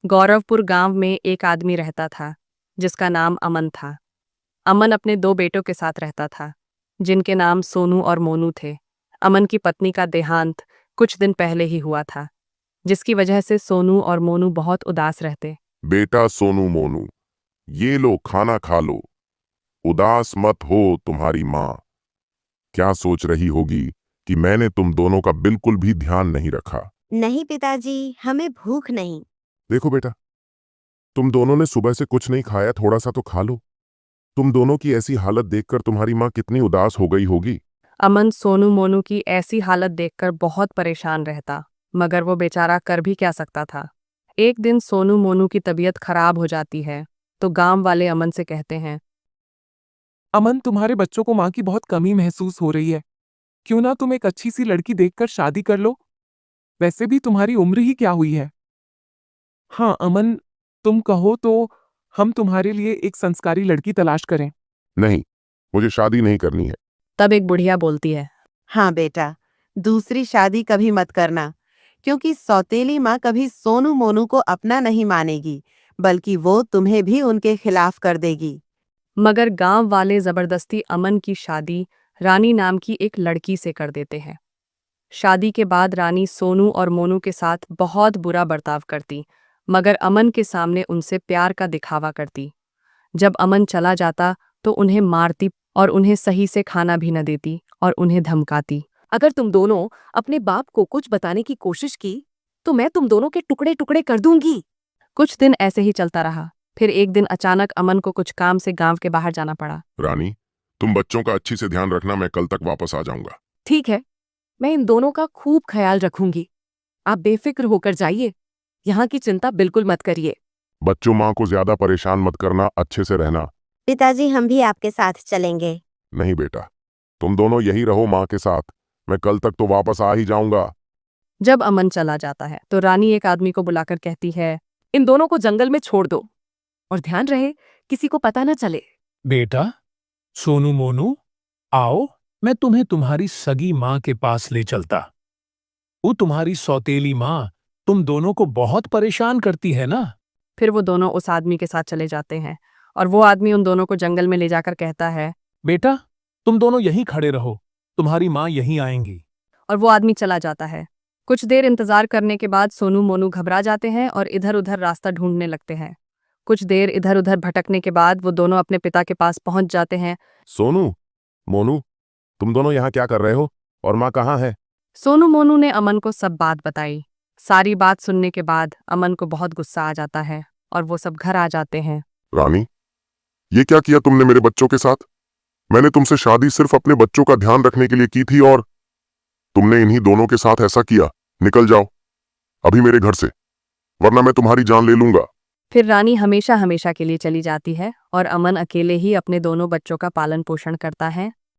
गौरवपुर गांव में एक आदमी रहता था जिसका नाम अमन था। अमन अपने दो बेटों के साथ रहता था जिनके नाम सोनू और मोनू थे। अमन की पत्नी का देहांत कुछ दिन पहले ही हुआ था, जिसकी वजह से सोनू और मोनू बहुत उदास रहते। बेटा सोनू मोनू, ये लो खाना खा लो। उदास मत हो, तुम्हारी माँ क्या सोच रही होगी कि मैंने तुम दोनों का बिल्कुल भी ध्यान नहीं रखा। नहीं पिताजी, हमें भूख नहीं। देखो बेटा, तुम दोनों ने सुबह से कुछ नहीं खाया, थोड़ा सा तो खा लो। तुम दोनों की ऐसी हालत देखकर तुम्हारी माँ कितनी उदास हो गई होगी। अमन सोनू मोनू की ऐसी हालत देखकर बहुत परेशान रहता, मगर वो बेचारा कर भी क्या सकता था। एक दिन सोनू मोनू की तबीयत खराब हो जाती है तो गांव वाले अमन से कहते हैं, अमन, तुम्हारे बच्चों को माँ की बहुत कमी महसूस हो रही है। क्यों ना तुम एक अच्छी सी लड़की देखकर शादी कर लो। वैसे भी तुम्हारी उम्र ही क्या हुई है। हाँ अमन, तुम कहो तो हम तुम्हारे लिए एक संस्कारी लड़की तलाश करें। नहीं, मुझे शादी नहीं करनी है। तब एक बुढ़िया बोलती है, हाँ बेटा, दूसरी शादी कभी मत करना, क्योंकि सौतेली माँ कभी सोनू मोनू को अपना नहीं मानेगी, बल्कि वो तुम्हें भी उनके खिलाफ कर देगी। मगर गांव वाले जबरदस्ती अमन की शादी रानी नाम की एक लड़की से कर देते हैं। शादी के बाद रानी सोनू और मोनू के साथ बहुत बुरा बर्ताव करती, मगर अमन के सामने उनसे प्यार का दिखावा करती। जब अमन चला जाता तो उन्हें मारती और उन्हें सही से खाना भी न देती और उन्हें धमकाती। अगर तुम दोनों अपने बाप को कुछ बताने की कोशिश की तो मैं तुम दोनों के टुकड़े टुकड़े कर दूंगी। कुछ दिन ऐसे ही चलता रहा। फिर एक दिन अचानक अमन को कुछ काम से गांव के बाहर जाना पड़ा। रानी, तुम बच्चों का अच्छी से ध्यान रखना, मैं कल तक वापस आ जाऊंगा। ठीक है, मैं इन दोनों का खूब ख्याल रखूंगी। आप बेफिक्र होकर जाइए, यहाँ की चिंता बिल्कुल मत करिए। बच्चों, माँ को ज्यादा परेशान मत करना, अच्छे से रहना। पिताजी, हम भी आपके साथ चलेंगे। नहीं बेटा, तुम दोनों यही रहो माँ के साथ, मैं कल तक तो वापस आ ही जाऊंगा। जब अमन चला जाता है तो रानी एक आदमी को बुलाकर कहती है, इन दोनों को जंगल में छोड़ दो और ध्यान रहे किसी को पता न चले। बेटा सोनू मोनू, आओ, मैं तुम्हें तुम्हारी सगी माँ के पास ले चलता। वो तुम्हारी सौतेली माँ तुम दोनों को बहुत परेशान करती है ना। फिर वो दोनों उस आदमी के साथ चले जाते हैं और वो आदमी उन दोनों को जंगल में ले जाकर कहता है, बेटा तुम दोनों यहीं खड़े रहो, तुम्हारी माँ यहीं आएंगी। और वो आदमी चला जाता है। कुछ देर इंतजार करने के बाद सोनू मोनू घबरा जाते हैं और इधर उधर रास्ता ढूंढने लगते हैं। कुछ देर इधर उधर भटकने के बाद वो दोनों अपने पिता के पास पहुंच जाते हैं। सोनू मोनू, तुम दोनों यहाँ क्या कर रहे हो और माँ कहाँ है? सोनू मोनू ने अमन को सब बात बताई। सारी बात सुनने के बाद अमन को बहुत गुस्सा आ जाता है और वो सब घर आ जाते हैं। रानी, ये क्या किया तुमने मेरे बच्चों के साथ? मैंने तुमसे शादी सिर्फ अपने बच्चों का ध्यान रखने के लिए की थी और तुमने इन्हीं दोनों के साथ ऐसा किया। निकल जाओ अभी मेरे घर से, वरना मैं तुम्हारी जान ले लूंगा। फिर रानी हमेशा हमेशा के लिए चली जाती है और अमन अकेले ही अपने दोनों बच्चों का पालन पोषण करता है